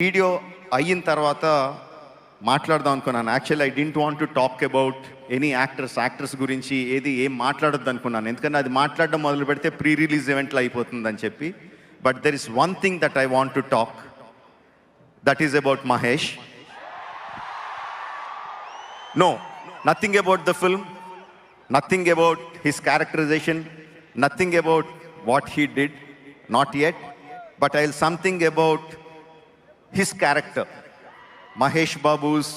Video అయిన తర్వాత మాట్లాడదాం అనుకున్నాను. Actually I didn't want to talk about any actors గురించి ఏం మాట్లాడొద్దు అనుకున్నాను, ఎందుకంటే అది మాట్లాడడం మొదలు పెడితే ప్రీ రిలీజ్ ఈవెంట్లో అయిపోతుందని చెప్పి. But there is one thing that I want to talk, that is about Mahesh. No, nothing about the film, nothing about his characterisation, nothing about what he did, not yet. But I will something about his character, Mahesh Babu's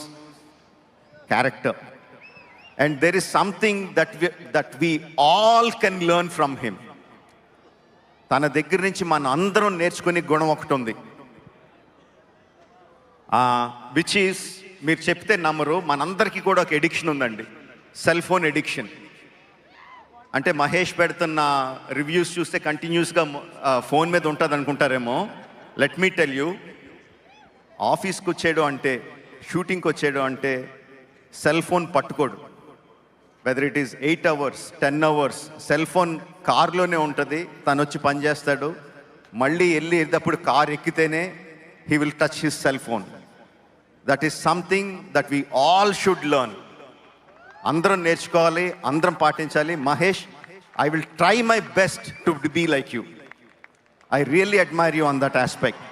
character. And there is something that we all can learn from him. తన దగ్గర నుంచి మన అందరం నేర్చుకునే గుణం ఒకటి ఉంది, which is, మీరు చెప్తే నమ్మరు, మనందరికీ కూడా ఒక ఎడిక్షన్ ఉందండి, సెల్ ఫోన్ ఎడిక్షన్. అంటే మహేష్ పెడుతున్న రివ్యూస్ చూస్తే కంటిన్యూస్గా ఫోన్ మీద ఉంటుంది అనుకుంటారేమో. లెట్ మీ టెల్ యూ, ఆఫీస్కి వచ్చాడు అంటే, షూటింగ్కి వచ్చాడు అంటే సెల్ ఫోన్ పట్టుకోడు. Whether it is 8 hours 10 hours cell phone కార్లోనే ఉంటుంది. తను వచ్చి పని చేస్తాడు, మళ్ళీ వెళ్ళేటప్పుడు కార్ ఎక్కితేనే he will touch his cell phone. That is something that we all should learn. అందరం నేర్చుకోవాలి, అందరం పాటించాలి. Mahesh, I will try my best to be like you. I really admire you on that aspect.